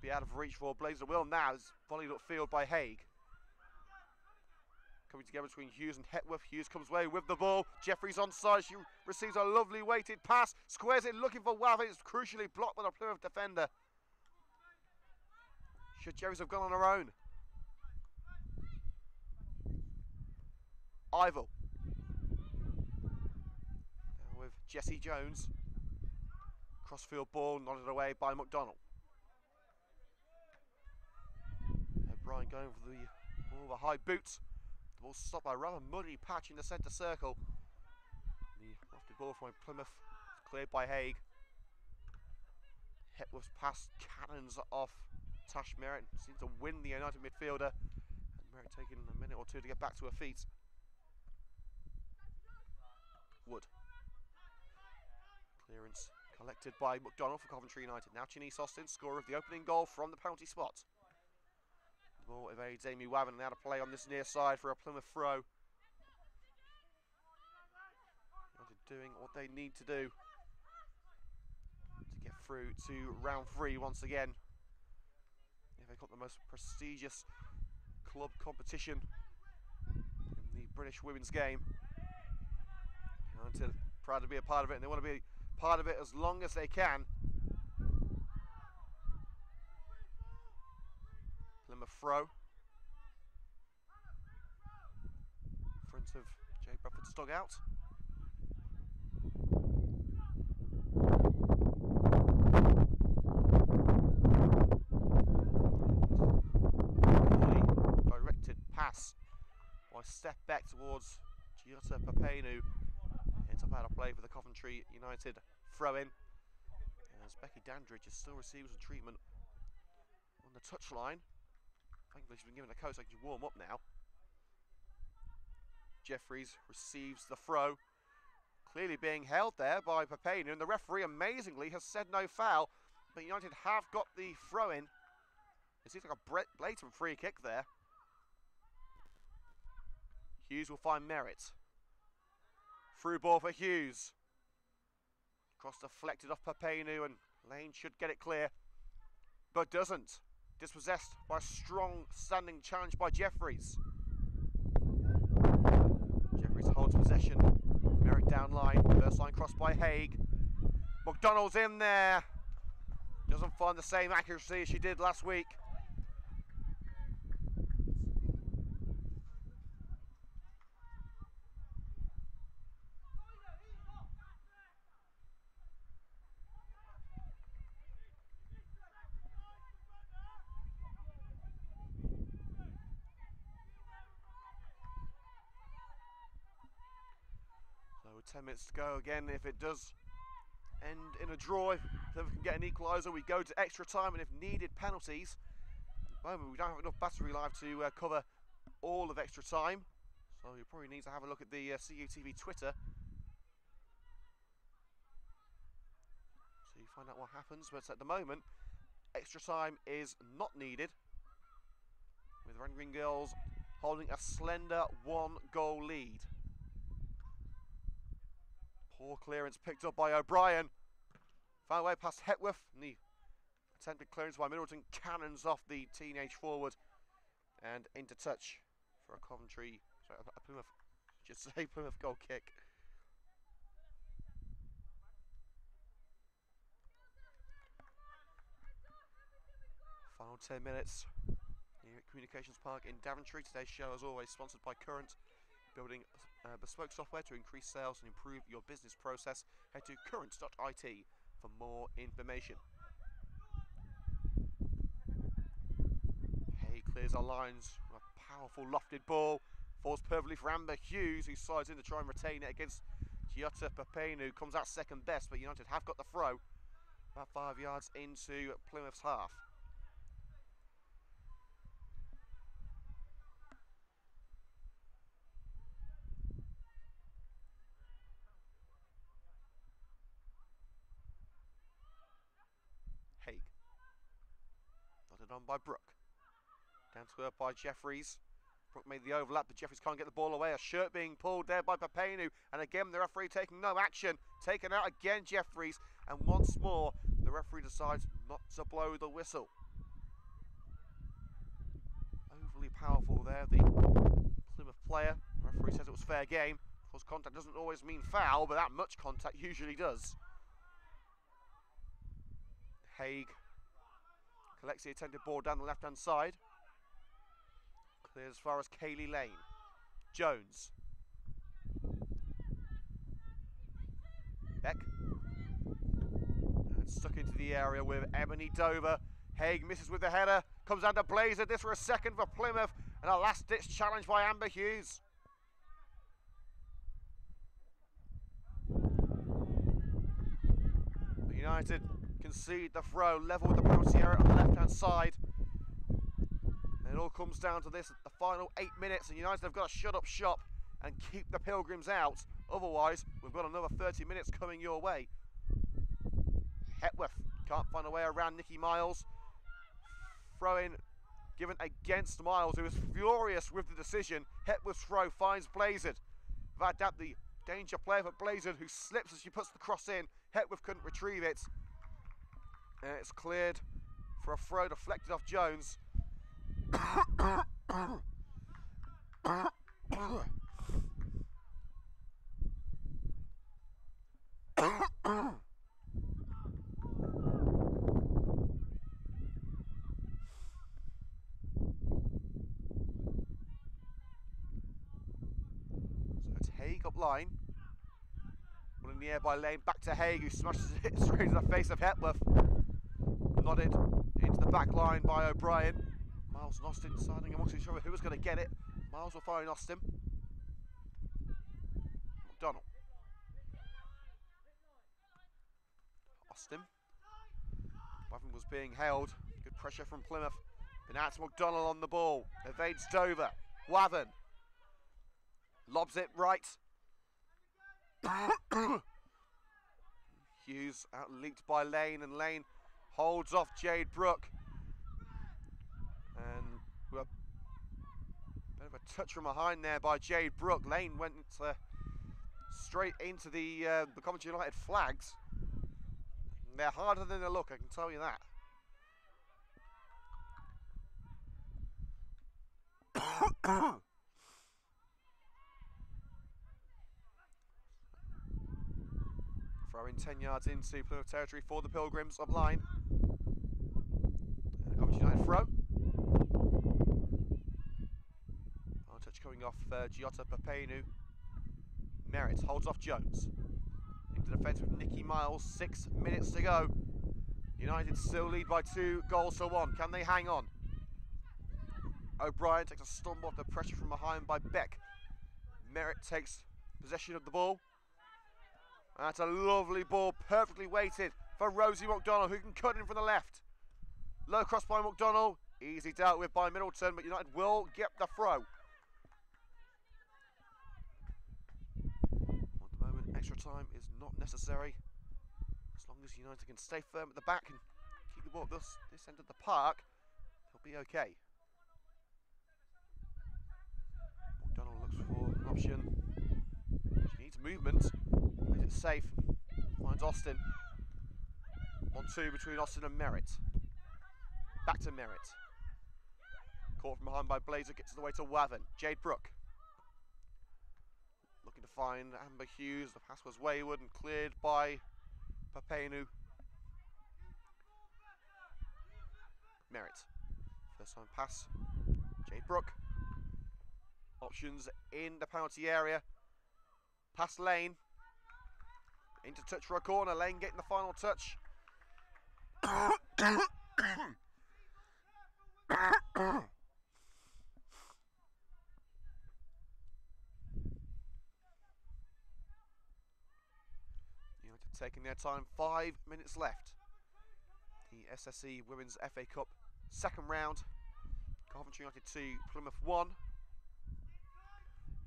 Should be out of reach for Blazer Will now. It's volleyed upfield by Haig. Coming together between Hughes and Hetworth. Hughes comes away with the ball. Jeffries onside. She receives a lovely weighted pass. Squares it looking for Wav. It's crucially blocked by the Plymouth defender. Should Jeffries have gone on her own? Ivell. Now with Jesse Jones. Crossfield ball nodded away by McDonald. O'Brien going for the ball with a high boot. The ball stopped by a rather muddy patch in the centre circle. The lofted ball from Plymouth is cleared by Haig. Hetworth's pass cannons off Tash Merritt. Seems to win the United midfielder. And Merritt taking a minute or two to get back to her feet. Wood. Clearance collected by McDonald for Coventry United. Now Chinese Austin, scorer of the opening goal from the penalty spot. The ball evades Amy Waven, now to play on this near side for a Plymouth throw. United doing what they need to do to get through to round 3 once again. Yeah, they've got the most prestigious club competition in the British women's game. United proud to be a part of it, and they want to be part of it as long as they can. Plymouth throw. In front of Jay Bradford's dugout. Directed pass by step back towards Giota Papenu. Ends up out of play for the Coventry United throw-in. As Becky Dandridge is still receives treatment on the touchline. Thankfully she's been given a coat so she can warm up now. Jeffries receives the throw. Clearly being held there by Papenu, and the referee amazingly has said no foul. But United have got the throw-in. It seems like a blatant free kick there. Hughes will find Merritt. Through ball for Hughes. Cross deflected off Papenu, and Lane should get it clear, but doesn't. Dispossessed by a strong standing challenge by Jeffries. Jeffries holds possession. Merritt down line. First line crossed by Haig. McDonald's in there. Doesn't find the same accuracy as she did last week. So 10 minutes to go again. If it does end in a draw, if Plymouth can get an equaliser, we go to extra time, and if needed, penalties. At the moment we don't have enough battery live to cover all of extra time, so you probably need to have a look at the CUTV Twitter so you find out what happens. But at the moment extra time is not needed, with Red Green Girls holding a slender 1-goal lead. Poor clearance picked up by O'Brien. Found way past Hetworth, and the attempted clearance by Middleton cannons off the teenage forward and into touch for a Coventry, sorry, a Plymouth, just say Plymouth goal kick. Final 10 minutes here at Communications Park in Daventry. Today's show, as always, sponsored by Current. Building bespoke software to increase sales and improve your business process. Head to current.it for more information. Hay clears our lines with a powerful lofted ball. Falls perfectly for Amber Hughes, who slides in to try and retain it against Giota Papenu. Comes out second best, but United have got the throw. About 5 yards into Plymouth's half. Haig. Nodded on by Brooke. Down to her by Jeffries. Brooke made the overlap, but Jeffries can't get the ball away. A shirt being pulled there by Papenu. And again, the referee taking no action. Taken out again, Jeffries. And once more, the referee decides not to blow the whistle. overly powerful there, the Plymouth player. The referee says it was fair game. Of course, contact doesn't always mean foul, but that much contact usually does. Haig collects the attempted ball down the left-hand side. Clears as far as Kaylee Lane. Jones. Beck. And stuck into the area with Emily Dover. Haig misses with the header. Comes down to Blazer. This for a second for Plymouth. And a last-ditch challenge by Amber Hughes. United concede the throw, level with the penalty area on the left-hand side. And it all comes down to this, the final 8 minutes, and United have got to shut up shop and keep the Pilgrims out. Otherwise, we've got another 30 minutes coming your way. Hepworth can't find a way around Nikki Miles. Throw-in given against Miles, who is furious with the decision. Hepworth's throw finds Blazard. Without doubt, the danger player for Blazard, who slips as she puts the cross in. Hepworth couldn't retrieve it. And it's cleared for a throw deflected off Jones. So it's Haig up line. One in the air by Lane, back to Haig, who smashes it straight into the face of Hepworth. Nodded into the back line by O'Brien. Miles and Austin deciding amongst each other who was going to get it. Miles will find Austin. McDonald. Austin. Wavin was being held. Good pressure from Plymouth. Been out to McDonald on the ball. Evades Dover. Wavin. Lobs it right. Hughes out-leaped by Lane, and Lane holds off Jade Brooke. And a bit of a touch from behind there by Jade Brooke. Lane went straight into the Coventry United flags. They're harder than they look, I can tell you that. Throwing 10 yards into Plymouth territory for the Pilgrims up line. Coventry United throw. Touch coming off Giota Papenu. Merritt holds off Jones. Into defence with Nikki Miles. 6 minutes to go. United still lead by 2 goals to 1. Can they hang on? O'Brien takes a stumble off the pressure from behind by Beck. Merritt takes possession of the ball. That's a lovely ball, perfectly weighted for Rosie McDonald, who can cut in from the left. Low cross by McDonald, easy dealt with by Middleton, but United will get the throw. At the moment, extra time is not necessary. As long as United can stay firm at the back and keep the ball at this end of the park, they'll be okay. McDonald looks for an option. She needs movement. Plays it safe. Finds Austin. 1-2 between Austin and Merritt. Back to Merritt. Caught from behind by Blazer. Gets the way to Wavin. Jade Brooke. Looking to find Amber Hughes. The pass was wayward and cleared by Papenu. Merritt. First time pass. Jade Brooke. Options in the penalty area. Past Lane. Into touch for a corner. Lane getting the final touch. United taking their time. 5 minutes left. The SSE Women's FA Cup second round. Coventry United 2, Plymouth 1.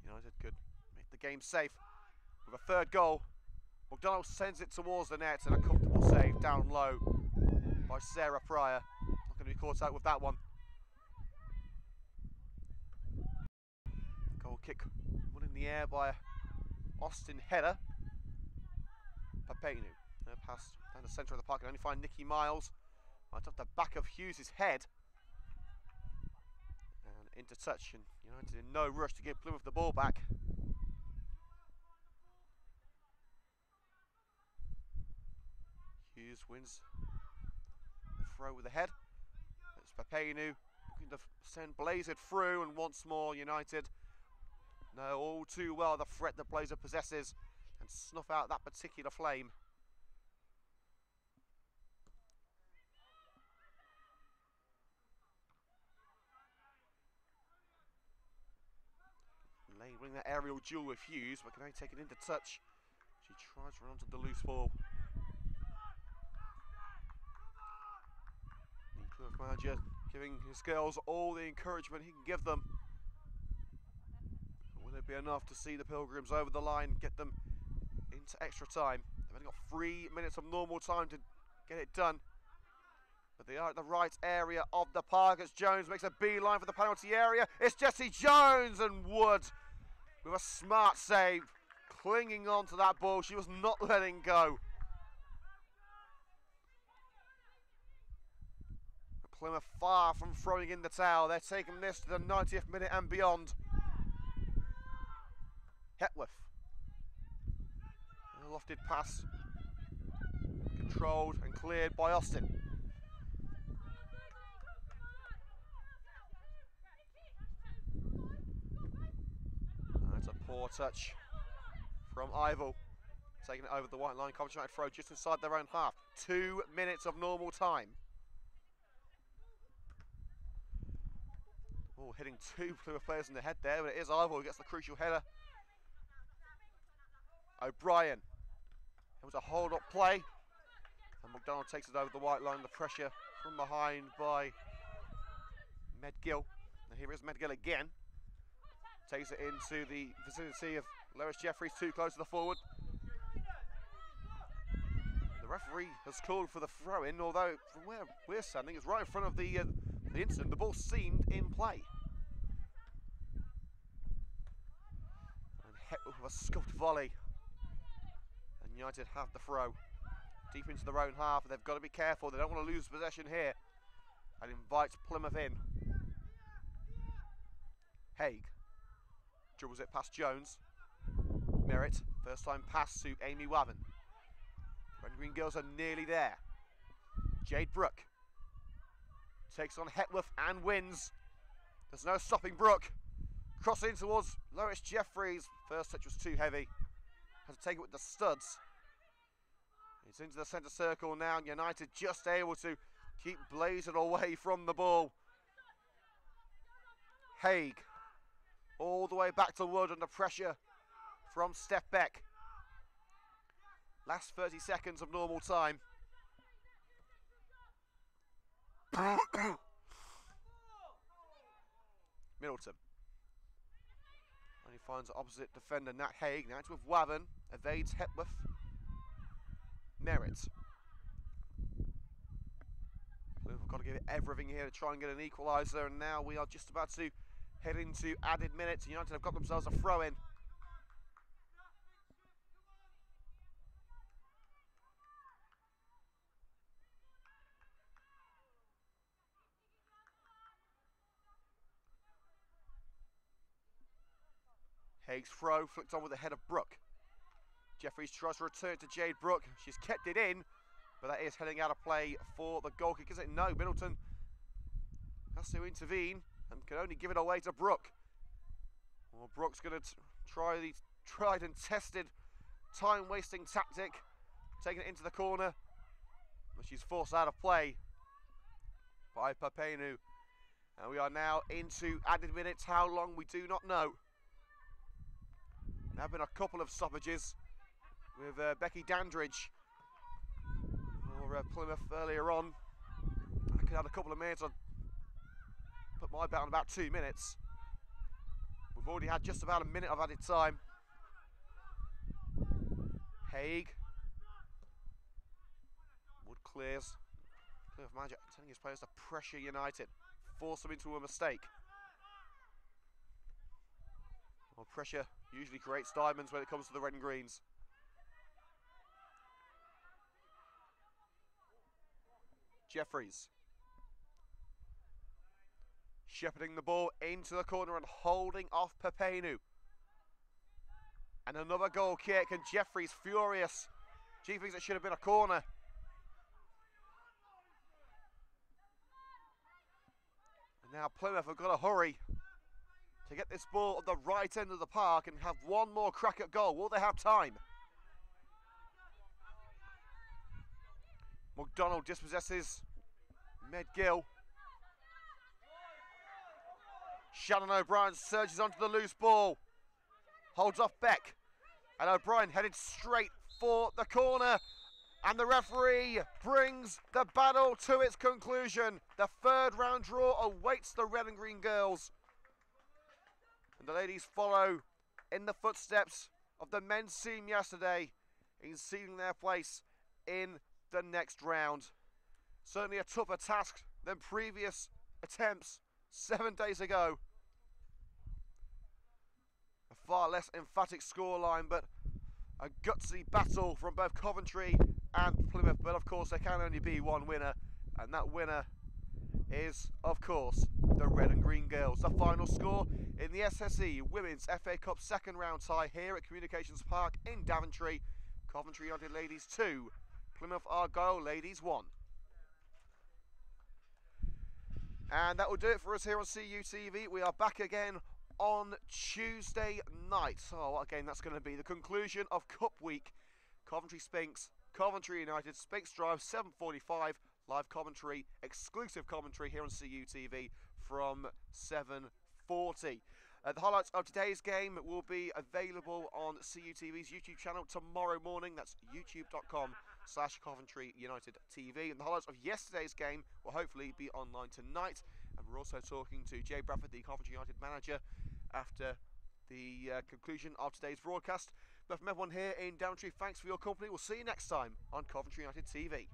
United could make the game safe with a third goal. McDonald sends it towards the net and a comfortable save down low by Sarah Pryor. Not going to be caught out with that one. Goal kick, one in the air by Austin header. Papenu. Pass down the centre of the park, can only find Nikki Miles. Right off the back of Hughes' head. And into touch, and United in no rush to give Plymouth the ball back. Hughes wins the throw with the head. It's Papenu looking to send Blazer through, and once more United know all too well the threat that Blazer possesses and snuff out that particular flame. Labelling that aerial duel with Hughes, but can only take it into touch. She tries to run onto the loose ball. The Plymouth manager giving his girls all the encouragement he can give them. Will it be enough to see the Pilgrims over the line, get them into extra time? They've only got 3 minutes of normal time to get it done. But they are at the right area of the park as Jones makes a beeline for the penalty area. It's Jessie Jones, and Wood with a smart save, clinging on to that ball. She was not letting go. Plymouth far from throwing in the towel. They're taking this to the 90th minute and beyond. Hetworth. A lofted pass. Controlled and cleared by Austin. That's a poor touch from Ivel. Taking it over the white line. Coventry United throw just inside their own half. 2 minutes of normal time. Oh, hitting two Plymouth players in the head there, but it is Ivel who gets the crucial header. O'Brien. It was a hold-up play. And McDonald takes it over the white line. The pressure from behind by Medgill. And here is Medgill again. Takes it into the vicinity of Lewis Jeffries, too close to the forward. The referee has called for the throw-in, although from where we're standing, it's right in front of the incident. The ball seemed in play. And Hetworth with a scuffed volley. And United have the throw. Deep into their own half, and they've got to be careful. They don't want to lose possession here. And invites Plymouth in. Haig dribbles it past Jones. Merritt, first time pass to Amy Wavin. Red and Green Girls are nearly there. Jade Brooke takes on Hetworth and wins. There's no stopping Brooke. Crossing towards Lois Jeffries. First touch was too heavy. Had to take it with the studs. It's into the centre circle now, and United just able to keep Blazer away from the ball. Haig all the way back to Wood under pressure from Steph Beck. Last 30 seconds of normal time. Middleton only finds the opposite defender, Nat Haig. Now it's with Wavin, evades Hetworth. Merritt. We've got to give it everything here to try and get an equaliser, and now we are just about to head into added minutes. United have got themselves a throw-in. Haig's throw flicked on with the head of Brooke. Jeffries tries to return it to Jade Brooke. She's kept it in, but that is heading out of play for the goal kick, is it? No, Middleton has to intervene and can only give it away to Brooke. Well, Brooke's going to try the tried and tested time-wasting tactic, taking it into the corner, but she's forced out of play by Papenu. And we are now into added minutes. How long, we do not know. There have been a couple of stoppages with Becky Dandridge for Plymouth earlier on. I could add a couple of minutes. I'd put my bet on about 2 minutes. We've already had just about a minute of added time. Haig. Wood clears. Plymouth manager telling his players to pressure United. Force them into a mistake. Well, pressure usually creates diamonds when it comes to the red and greens. Jeffries. shepherding the ball into the corner and holding off Pepenu. And another goal kick, and Jeffrey's furious. He thinks it should have been a corner. And now Plymouth have got to hurry to get this ball at the right end of the park and have one more crack at goal. Will they have time? McDonald dispossesses Medgill. Shannon O'Brien surges onto the loose ball. Holds off Beck. And O'Brien headed straight for the corner. And the referee brings the battle to its conclusion. The third round draw awaits the red and green girls. And the ladies follow in the footsteps of the men's team yesterday in sealing their place in the next round. Certainly a tougher task than previous attempts 7 days ago. A far less emphatic scoreline, but a gutsy battle from both Coventry and Plymouth. But of course there can only be one winner, and that winner is, of course, the red and green girls. The final score in the SSE Women's FA Cup second round tie here at Communications Park in Daventry. Coventry United ladies 2, Plymouth Argyle ladies 1. And that will do it for us here on CUTV. We are back again on Tuesday night. So again, that's going to be the conclusion of Cup Week. Coventry Spinks, Coventry United, Spinks Drive, 7:45. Live commentary, exclusive commentary here on CUTV from 7:40. The highlights of today's game will be available on CUTV's YouTube channel tomorrow morning. That's youtube.com/Coventry United TV. And the highlights of yesterday's game will hopefully be online tonight. And we're also talking to Jay Bradford, the Coventry United manager, after the conclusion of today's broadcast. But from everyone here in Daventry, thanks for your company. We'll see you next time on Coventry United TV.